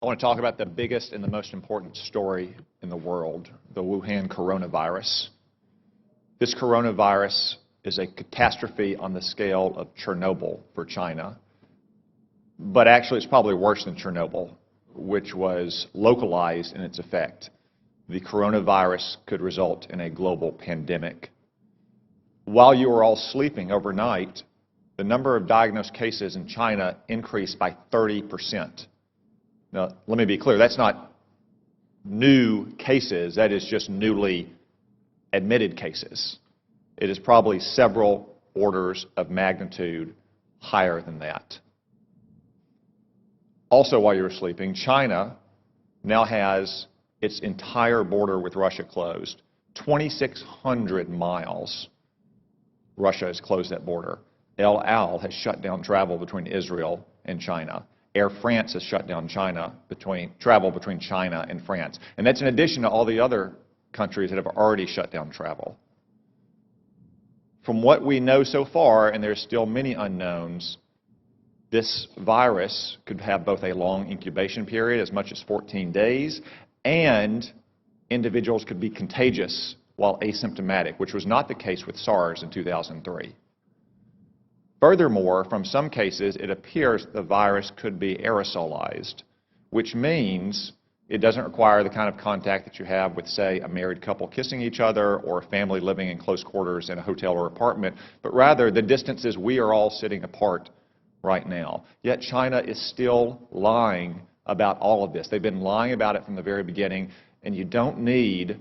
I want to talk about the biggest and the most important story in the world, the Wuhan coronavirus. This coronavirus is a catastrophe on the scale of Chernobyl for China, but actually it's probably worse than Chernobyl, which was localized in its effect. The coronavirus could result in a global pandemic. While you were all sleeping overnight, the number of diagnosed cases in China increased by 30%. Now, let me be clear, that's not new cases, that is just newly admitted cases. It is probably several orders of magnitude higher than that. Also, while you were sleeping, China now has its entire border with Russia closed. 2,600 miles, Russia has closed that border. El Al has shut down travel between Israel and China. Air France has shut down travel between China and France. And that's in addition to all the other countries that have already shut down travel. From what we know so far, and there's still many unknowns, this virus could have both a long incubation period, as much as 14 days, and individuals could be contagious while asymptomatic, which was not the case with SARS in 2003. Furthermore, from some cases, it appears the virus could be aerosolized, which means it doesn't require the kind of contact that you have with, say, a married couple kissing each other or a family living in close quarters in a hotel or apartment, but rather the distances we are all sitting apart right now. Yet China is still lying about all of this. They've been lying about it from the very beginning, and you don't need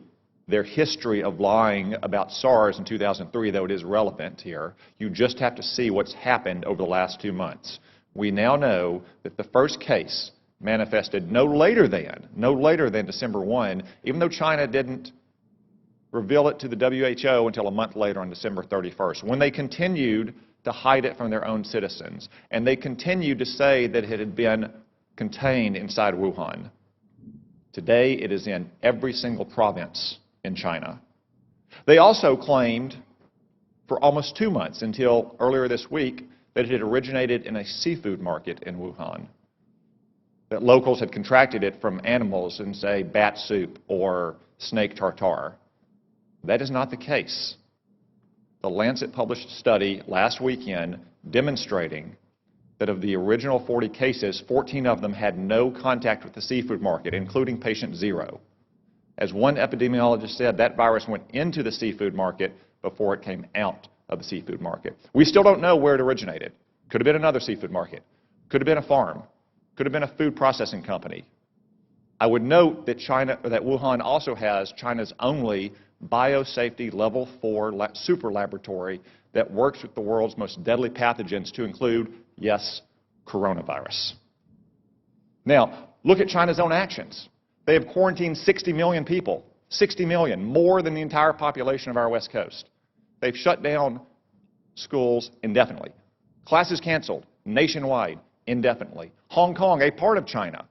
their history of lying about SARS in 2003, though it is relevant here. You just have to see what's happened over the last 2 months. We now know that the first case manifested no later than December 1, even though China didn't reveal it to the WHO until a month later on December 31st, when they continued to hide it from their own citizens. And they continued to say that it had been contained inside Wuhan. Today, it is in every single province in China. They also claimed for almost 2 months, until earlier this week, that it had originated in a seafood market in Wuhan, that locals had contracted it from animals in, say, bat soup or snake tartare. That is not the case. The Lancet published a study last weekend demonstrating that of the original 40 cases, 14 of them had no contact with the seafood market, including patient 0. As one epidemiologist said, that virus went into the seafood market before it came out of the seafood market. We still don't know where it originated. Could have been another seafood market. Could have been a farm. Could have been a food processing company. I would note that Wuhan also has China's only biosafety level 4 super laboratory that works with the world's most deadly pathogens, to include, yes, coronavirus. Now, look at China's own actions. They have quarantined 60 million people, 60 million, more than the entire population of our West Coast. They've shut down schools indefinitely. Classes canceled nationwide indefinitely. Hong Kong, a part of China,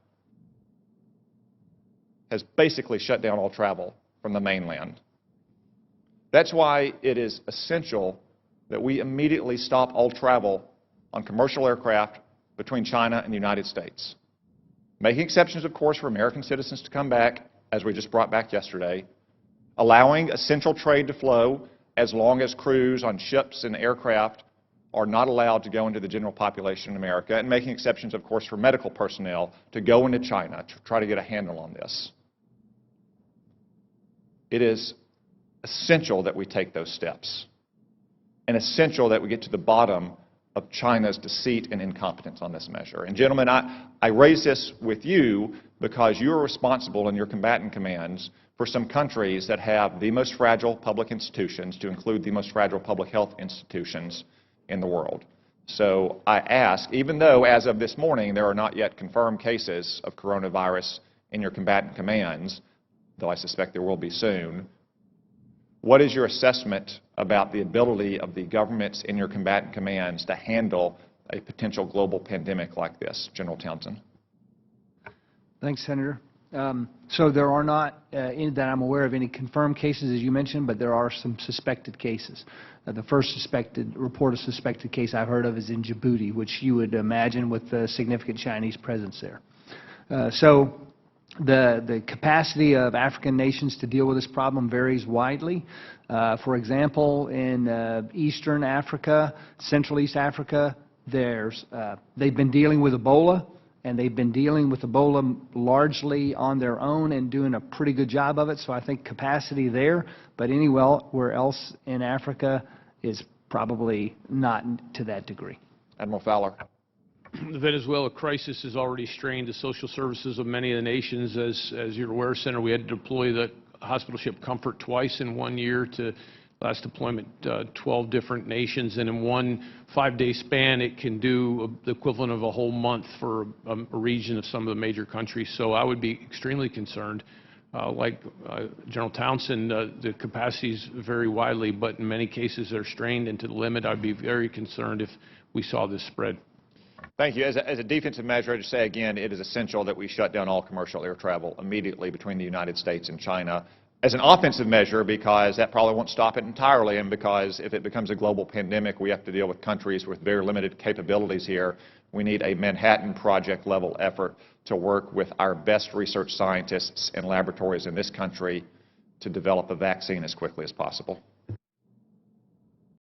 has basically shut down all travel from the mainland. That's why it is essential that we immediately stop all travel on commercial aircraft between China and the United States. Making exceptions, of course, for American citizens to come back, as we just brought back yesterday, allowing essential trade to flow as long as crews on ships and aircraft are not allowed to go into the general population in America, and making exceptions, of course, for medical personnel to go into China to try to get a handle on this. It is essential that we take those steps, and essential that we get to the bottom of China's deceit and incompetence on this measure. And gentlemen, I raise this with you because you are responsible in your combatant commands for some countries that have the most fragile public institutions, to include the most fragile public health institutions in the world. So I ask, even though as of this morning there are not yet confirmed cases of coronavirus in your combatant commands, though I suspect there will be soon, what is your assessment about the ability of the governments in your combatant commands to handle a potential global pandemic like this? General Townsend. Thanks, Senator. So there are not, that I'm aware of, any confirmed cases, as you mentioned, but there are some suspected cases. The first report of suspected case I've heard of is in Djibouti, which you would imagine with a significant Chinese presence there. So the capacity of African nations to deal with this problem varies widely. For example, in Eastern Africa, Central East Africa, they've been dealing with Ebola, and they've been dealing with Ebola largely on their own and doing a pretty good job of it. So I think capacity there, but anywhere else in Africa is probably not to that degree. Admiral Fowler. The Venezuela crisis has already strained the social services of many of the nations. As you're aware, Senator, we had to deploy the hospital ship Comfort twice in 1 year to last deployment 12 different nations, and in one 5-day span it can do the equivalent of a whole month for a region of some of the major countries. So I would be extremely concerned. Like General Townsend, the capacities vary widely, but in many cases they're strained, and to the limit I'd be very concerned if we saw this spread. Thank you. As a defensive measure, I'd just say again, it is essential that we shut down all commercial air travel immediately between the United States and China. As an offensive measure, because that probably won't stop it entirely, and because if it becomes a global pandemic, we have to deal with countries with very limited capabilities here. We need a Manhattan Project level effort to work with our best research scientists and laboratories in this country to develop a vaccine as quickly as possible.